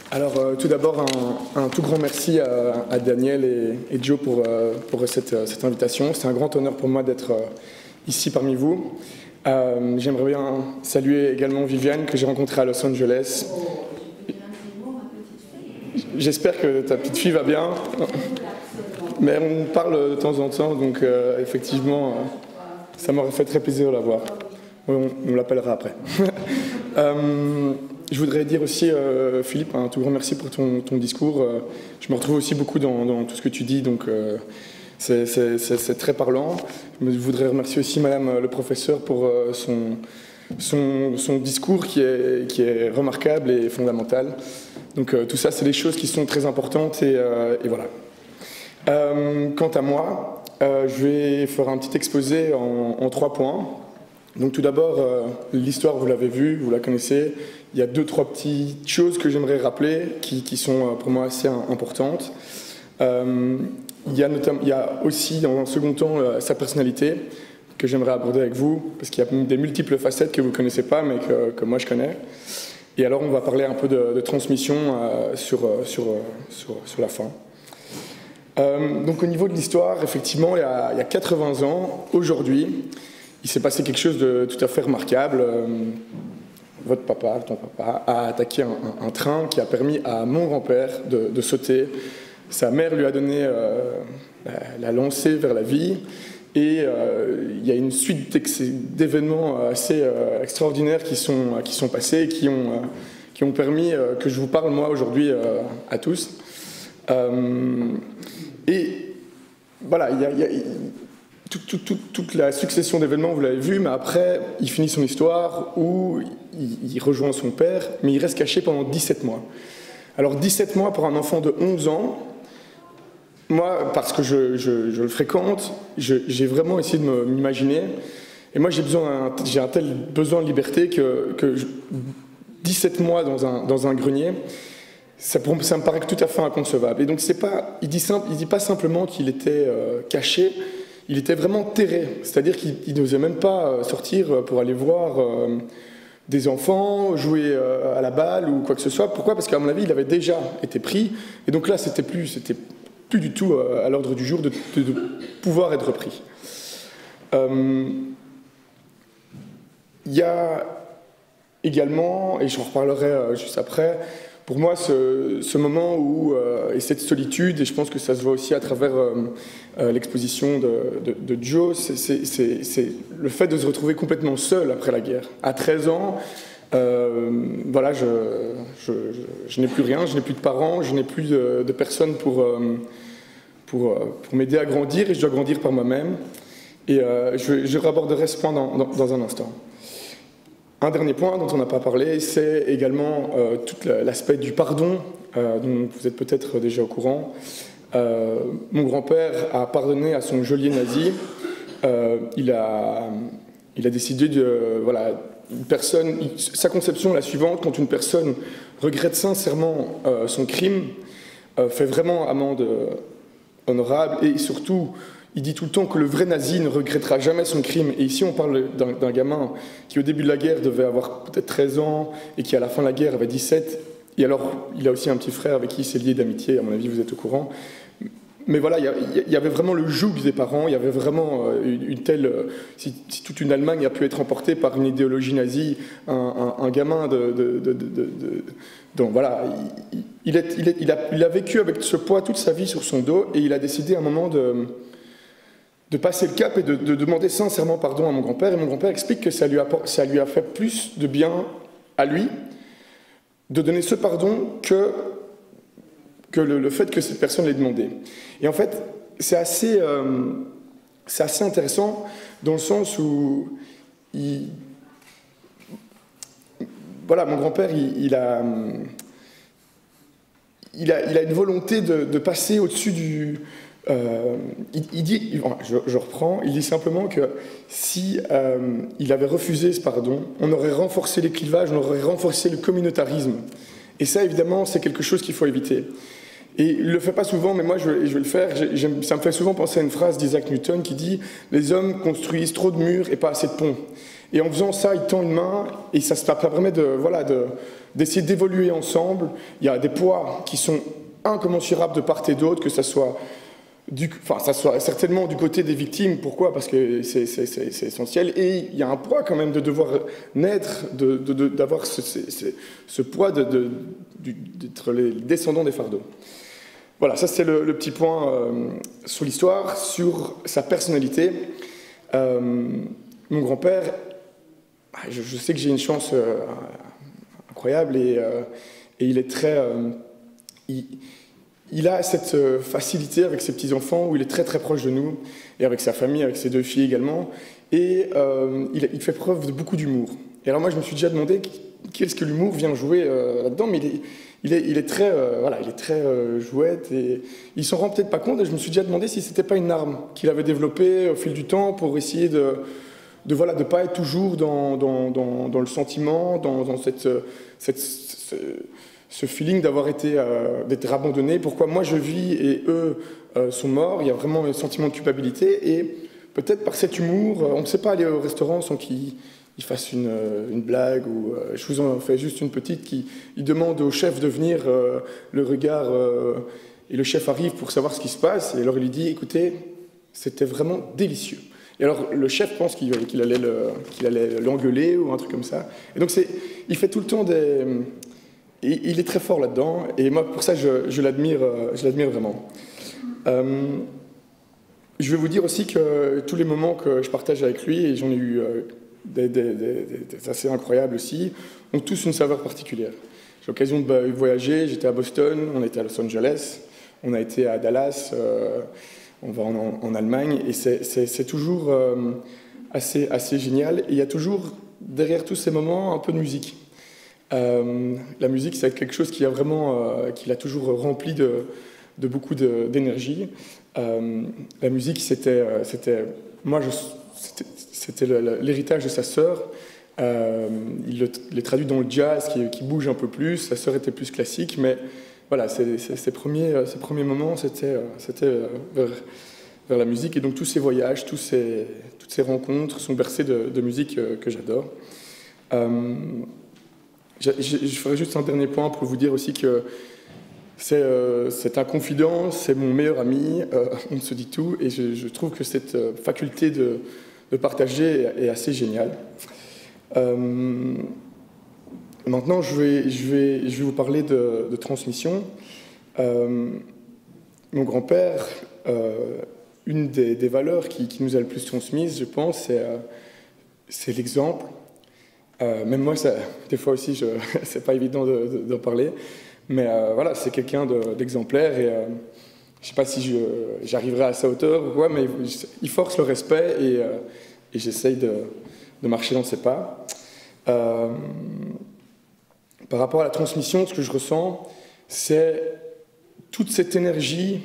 Alors, tout d'abord, un tout grand merci à Daniel et Joe pour cette invitation. C'est un grand honneur pour moi d'être ici parmi vous. J'aimerais bien saluer également Viviane, que j'ai rencontrée à Los Angeles. J'espère que ta petite fille va bien. Mais on parle de temps en temps, donc effectivement, ça m'aurait fait très plaisir de la voir. On l'appellera après. Je voudrais dire aussi, Philippe, un tout grand merci pour ton discours. Je me retrouve aussi beaucoup dans tout ce que tu dis, donc c'est très parlant. Je voudrais remercier aussi Madame le professeur pour son discours qui est remarquable et fondamental. Donc tout ça, c'est des choses qui sont très importantes et voilà. Quant à moi, je vais faire un petit exposé en 3 points. Donc tout d'abord, l'histoire, vous l'avez vue, vous la connaissez. Il y a 2-3 petites choses que j'aimerais rappeler qui sont pour moi assez importantes. Il y a aussi, dans un second temps, sa personnalité que j'aimerais aborder avec vous, parce qu'il y a des multiples facettes que vous ne connaissez pas, mais que moi je connais. Et alors on va parler un peu de transmission sur la fin. Donc au niveau de l'histoire, effectivement, il y a 80 ans, aujourd'hui, il s'est passé quelque chose de tout à fait remarquable. Votre papa, ton papa, a attaqué un train qui a permis à mon grand-père de sauter. Sa mère lui a donné, l'a lancé vers la vie. Et il y a une suite d'événements assez extraordinaires qui sont passés et qui ont permis que je vous parle, moi, aujourd'hui, à tous. Et voilà, toute la succession d'événements, vous l'avez vu, mais après, il finit son histoire où il rejoint son père, mais il reste caché pendant 17 mois. Alors 17 mois pour un enfant de 11 ans, moi, parce que je le fréquente, j'ai vraiment essayé de m'imaginer, et moi j'ai un tel besoin de liberté que 17 mois dans un grenier, ça me paraît tout à fait inconcevable. Et donc il dit pas simplement qu'il était caché, il était vraiment terré, c'est-à-dire qu'il n'osait même pas sortir pour aller voir des enfants, jouer à la balle ou quoi que ce soit. Pourquoi ? Parce qu'à mon avis, il avait déjà été pris, et donc là, c'était plus du tout à l'ordre du jour de pouvoir être pris. Il y a également, et je en reparlerai juste après, pour moi, ce moment où, et cette solitude, et je pense que ça se voit aussi à travers l'exposition de Joe, c'est le fait de se retrouver complètement seul après la guerre. À 13 ans, voilà, je n'ai plus rien, je n'ai plus de parents, je n'ai plus de personnes pour m'aider à grandir, et je dois grandir par moi-même. Et je raborderai ce point dans un instant. Un dernier point dont on n'a pas parlé, c'est également tout l'aspect du pardon, dont vous êtes peut-être déjà au courant. Mon grand-père a pardonné à son geôlier nazi. Il a décidé de... Voilà, sa conception est la suivante: quand une personne regrette sincèrement son crime, fait vraiment amende honorable, et surtout... Il dit tout le temps que le vrai nazi ne regrettera jamais son crime. Et ici, on parle d'un gamin qui, au début de la guerre, devait avoir peut-être 13 ans et qui, à la fin de la guerre, avait 17. Et alors, il a aussi un petit frère avec qui il s'est lié d'amitié. À mon avis, vous êtes au courant. Mais voilà, il y avait vraiment le joug des parents. Il y avait vraiment une telle... Si toute une Allemagne a pu être emportée par une idéologie nazie, un gamin donc voilà, il a vécu avec ce poids toute sa vie sur son dos, et il a décidé à un moment de passer le cap et de demander sincèrement pardon à mon grand-père. Et mon grand-père explique que ça lui a fait plus de bien à lui de donner ce pardon que le fait que cette personne l'ait demandé. Et en fait, c'est assez intéressant dans le sens où voilà, mon grand-père, il a une volonté de passer au-dessus du... il dit, je reprends, il dit simplement que si il avait refusé ce pardon, on aurait renforcé les clivages, on aurait renforcé le communautarisme. Et ça, évidemment, c'est quelque chose qu'il faut éviter. Et il ne le fait pas souvent, mais moi, je vais le faire. Ça me fait souvent penser à une phrase d'Isaac Newton qui dit « Les hommes construisent trop de murs et pas assez de ponts ». Et en faisant ça, il tend une main et ça permet d'essayer d'évoluer ensemble. Il y a des poids qui sont incommensurables de part et d'autre, que ça soit certainement du côté des victimes. Pourquoi? Parce que c'est essentiel. Et il y a un poids quand même de devoir naître, d'avoir ce poids d'être les descendants des fardeaux. Voilà, ça c'est le petit point sur l'histoire, sur sa personnalité. Mon grand-père, je sais que j'ai une chance incroyable et il est très... il a cette facilité avec ses petits-enfants où il est très très proche de nous, et avec sa famille, avec ses 2 filles également, et il fait preuve de beaucoup d'humour. Et alors moi je me suis déjà demandé qu'est-ce que l'humour vient jouer là-dedans, mais il est très, il est très jouette, et il s'en rend peut-être pas compte, et je me suis déjà demandé si c'était pas une arme qu'il avait développée au fil du temps pour essayer de pas être toujours dans le sentiment, dans ce feeling d'être abandonné. Pourquoi moi je vis et eux sont morts? Il y a vraiment un sentiment de culpabilité, et peut-être par cet humour, on ne sait pas aller au restaurant sans qu'il fasse une blague, ou je vous en fais juste une petite, il demande au chef de venir, le regard, et le chef arrive pour savoir ce qui se passe, et alors il lui dit, écoutez, c'était vraiment délicieux. Et alors le chef pense qu'il allait l'engueuler ou un truc comme ça. Et donc il fait tout le temps il est très fort là-dedans, et moi pour ça je l'admire vraiment. Je vais vous dire aussi que tous les moments que je partage avec lui, et j'en ai eu des assez incroyables aussi, ont tous une saveur particulière. J'ai l'occasion de voyager, j'étais à Boston, on était à Los Angeles, on a été à Dallas, on va en Allemagne, et c'est toujours assez génial. Et il y a toujours, derrière tous ces moments, un peu de musique. La musique, c'est quelque chose qui l'a toujours rempli de beaucoup d'énergie. La musique, c'était l'héritage de sa sœur. Il le traduit dans le jazz, qui bouge un peu plus. Sa sœur était plus classique, mais voilà, ses premiers moments, c'était vers la musique. Et donc tous ces voyages, toutes ces rencontres sont bercées de musique que j'adore. Je ferai juste un dernier point pour vous dire aussi que c'est un confident, c'est mon meilleur ami, on se dit tout, et je trouve que cette faculté de partager est assez géniale. Maintenant, je vais vous parler de transmission. Mon grand-père, une des valeurs qui nous a le plus transmises, je pense, c'est l'exemple. Même moi, des fois aussi, c'est pas évident d'en parler, mais voilà, c'est quelqu'un d'exemplaire, et je sais pas si j'arriverai à sa hauteur ou quoi, mais il force le respect, et j'essaye de marcher dans ses pas. Par rapport à la transmission, ce que je ressens, c'est toute cette énergie,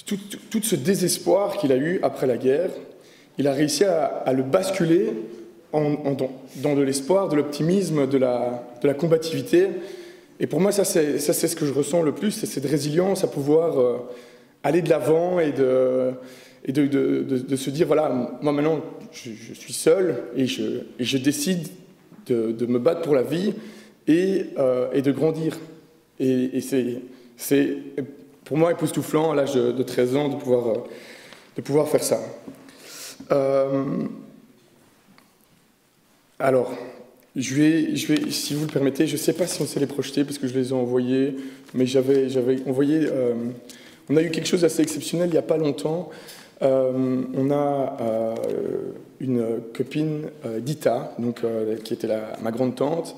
tout ce désespoir qu'il a eu après la guerre. Il a réussi à le basculer dans de l'espoir, de l'optimisme, de la combativité. Et pour moi, ça c'est ce que je ressens le plus, c'est cette résilience à pouvoir aller de l'avant, et de se dire, voilà, moi maintenant, je suis seul, et je décide de me battre pour la vie, et de grandir. Et c'est pour moi époustouflant, à l'âge de 13 ans, de pouvoir faire ça. Alors, je vais, si vous le permettez, je ne sais pas si on sait les projeter, parce que je les ai envoyés, mais j'avais envoyé... on a eu quelque chose d'assez exceptionnel il n'y a pas longtemps. On a une copine, Dita, donc, qui était ma grande-tante,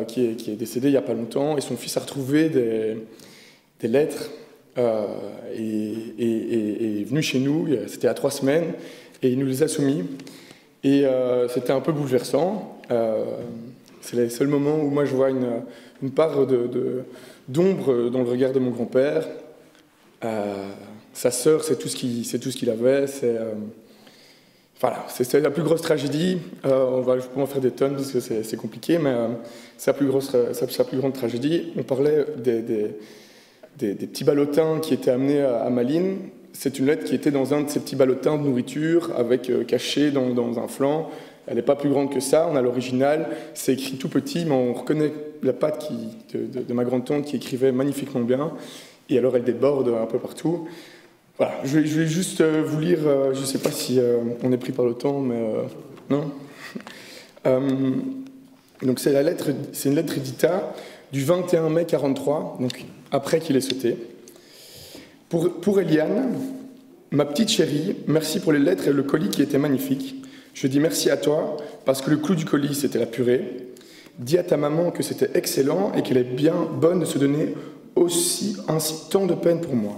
qui est décédée il n'y a pas longtemps, et son fils a retrouvé des lettres, et est venu chez nous, c'était à 3 semaines, et il nous les a soumis. Et c'était un peu bouleversant. C'est les seuls moments où moi je vois une part d'ombre dans le regard de mon grand-père. Sa sœur, c'est tout ce qu'il avait. Voilà, c'est la plus grosse tragédie. Je peux en faire des tonnes parce que c'est compliqué, mais c'est sa plus grande tragédie. On parlait des petits ballotins qui étaient amenés à Malines. C'est une lettre qui était dans un de ces petits ballotins de nourriture, caché dans un flanc. Elle n'est pas plus grande que ça, on a l'original, c'est écrit tout petit, mais on reconnaît la patte de ma grande-tante qui écrivait magnifiquement bien, et alors elle déborde un peu partout. Voilà, je vais juste vous lire, je ne sais pas si on est pris par le temps, mais non. Donc c'est une lettre édita du 21 mai 43, donc après qu'il ait sauté. Pour Eliane, ma petite chérie, merci pour les lettres et le colis qui était magnifique. Je dis merci à toi, parce que le clou du colis, c'était la purée. Dis à ta maman que c'était excellent et qu'elle est bien bonne de se donner ainsi tant de peine pour moi.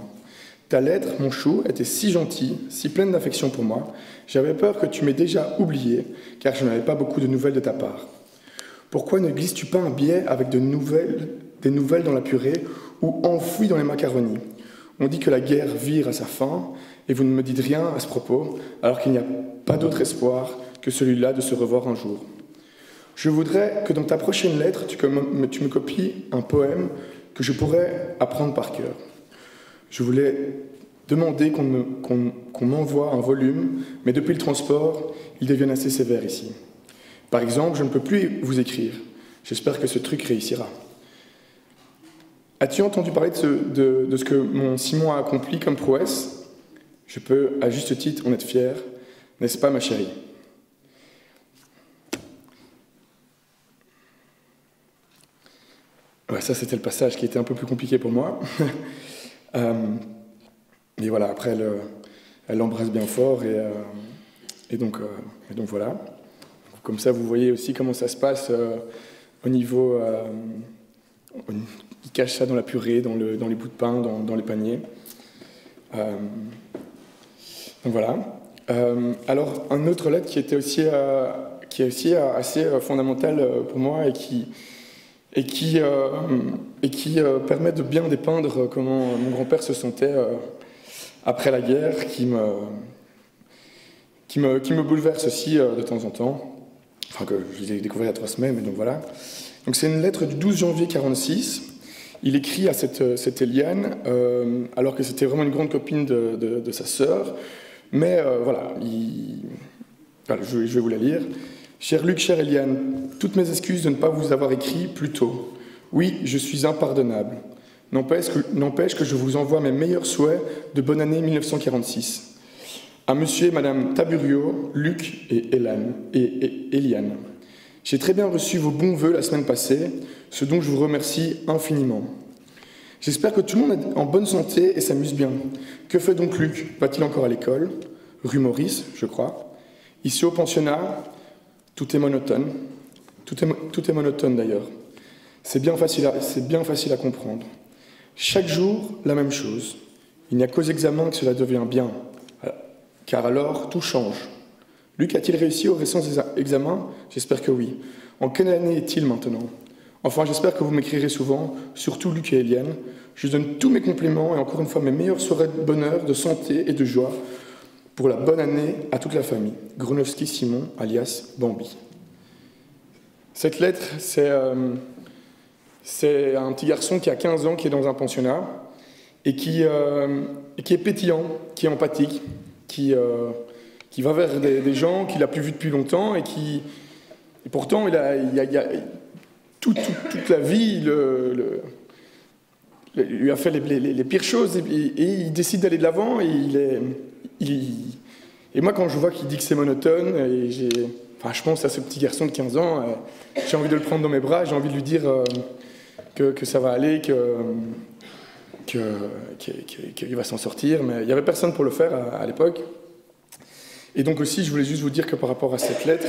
Ta lettre, mon chou, était si gentille, si pleine d'affection pour moi. J'avais peur que tu m'aies déjà oublié, car je n'avais pas beaucoup de nouvelles de ta part. Pourquoi ne glisses-tu pas un billet avec des nouvelles dans la purée ou enfouies dans les macaronis? On dit que la guerre vire à sa fin, et vous ne me dites rien à ce propos, alors qu'il n'y a pas d'autre espoir que celui-là de se revoir un jour. Je voudrais que dans ta prochaine lettre, tu me copies un poème que je pourrais apprendre par cœur. Je voulais demander qu'on m'envoie un volume, mais depuis le transport, ils deviennent assez sévères ici. Par exemple, je ne peux plus vous écrire. J'espère que ce truc réussira. As-tu entendu parler de ce que mon Simon a accompli comme prouesse? Je peux, à juste titre, en être fier, n'est-ce pas, ma chérie? Ouais, ça, c'était le passage qui était un peu plus compliqué pour moi. Et voilà, après, elle l'embrasse bien fort, et donc voilà. Comme ça, vous voyez aussi comment ça se passe au niveau... il cache ça dans la purée, dans les bouts de pain, dans les paniers. Donc voilà. Alors, un autre lettre qui est aussi assez fondamental pour moi et qui permet de bien dépeindre comment mon grand-père se sentait après la guerre, qui me bouleverse aussi de temps en temps. Enfin, que je l'ai découvert il y a 3 semaines, mais donc voilà. Donc c'est une lettre du 12 janvier 1946. Il écrit à cette Eliane, alors que c'était vraiment une grande copine de sa sœur. Mais voilà, je vais vous la lire. Cher Luc, chère Eliane, toutes mes excuses de ne pas vous avoir écrit plus tôt. Oui, je suis impardonnable. N'empêche que je vous envoie mes meilleurs souhaits de bonne année 1946. À monsieur et madame Taburio, Luc et Eliane. J'ai très bien reçu vos bons vœux la semaine passée, ce dont je vous remercie infiniment. J'espère que tout le monde est en bonne santé et s'amuse bien. Que fait donc Luc? Va-t-il encore à l'école? Rue Maurice, je crois. Ici au pensionnat, tout est monotone. Tout est monotone d'ailleurs. C'est bien facile à comprendre. Chaque jour, la même chose. Il n'y a qu'aux examens que cela devient bien. Car alors, tout change. Luc a-t-il réussi aux récents examens? J'espère que oui. En quelle année est-il maintenant? Enfin, j'espère que vous m'écrirez souvent, surtout Luc et Eliane. Je donne tous mes compliments et encore une fois mes meilleurs souhaits de bonheur, de santé et de joie pour la bonne année à toute la famille. Gronowski Simon, alias Bambi. Cette lettre, c'est un petit garçon qui a 15 ans, qui est dans un pensionnat et qui est pétillant, qui est empathique, qui va vers des gens qu'il n'a plus vus depuis longtemps et pourtant il a toute la vie lui a fait les pires choses et il décide d'aller de l'avant et moi quand je vois qu'il dit que c'est monotone je pense à ce petit garçon de 15 ans, j'ai envie de le prendre dans mes bras, j'ai envie de lui dire que ça va aller, qu'il va s'en sortir, mais il n'y avait personne pour le faire à l'époque. Et donc aussi, je voulais juste vous dire que par rapport à cette lettre,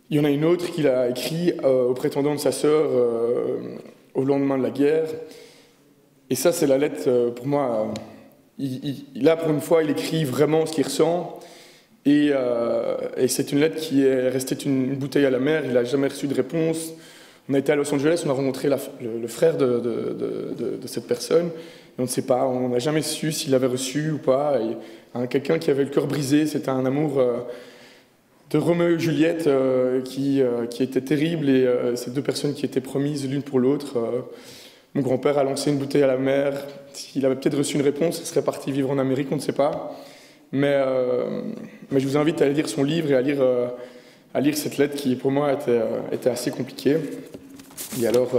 il y en a une autre qu'il a écrite au prétendant de sa sœur au lendemain de la guerre. Et ça, c'est la lettre, pour moi, là, pour une fois, il écrit vraiment ce qu'il ressent. Et c'est une lettre qui est restée une bouteille à la mer, il n'a jamais reçu de réponse. On a été à Los Angeles, on a rencontré le frère de cette personne, et on ne sait pas, on n'a jamais su s'il avait reçu ou pas. Quelqu'un qui avait le cœur brisé, c'était un amour de Roméo et Juliette qui était terrible, et ces deux personnes qui étaient promises l'une pour l'autre. Mon grand-père a lancé une bouteille à la mer, s'il avait peut-être reçu une réponse, il serait parti vivre en Amérique, on ne sait pas. mais je vous invite à lire son livre et à lire cette lettre qui, pour moi, était assez compliquée. Et alors,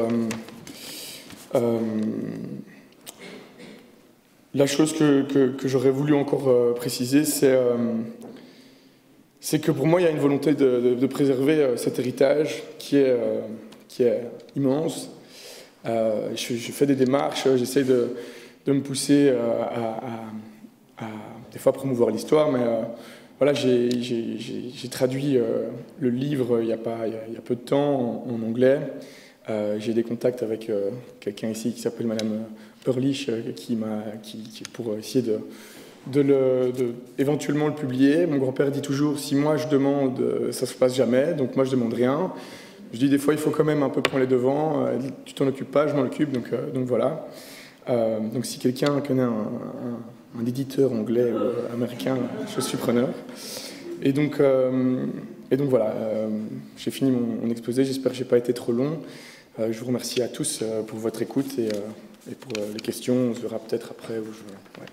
la chose que j'aurais voulu encore préciser, c'est que pour moi, il y a une volonté de préserver cet héritage qui est immense. Je fais des démarches, j'essaie de me pousser à des fois promouvoir l'histoire, mais voilà, j'ai traduit le livre il y a peu de temps en anglais. J'ai des contacts avec quelqu'un ici qui s'appelle Madame Perlich, pour essayer éventuellement le publier. Mon grand-père dit toujours, si moi je demande, ça se passe jamais, donc moi je demande rien. Je dis des fois il faut quand même un peu prendre les devants, tu t'en occupes pas, je m'en occupe, donc voilà. Donc si quelqu'un connaît un éditeur anglais ou américain, je suis preneur. Et donc voilà, j'ai fini mon exposé, j'espère que je n'ai pas été trop long. Je vous remercie à tous pour votre écoute et pour les questions, on se verra peut-être après. Ouais.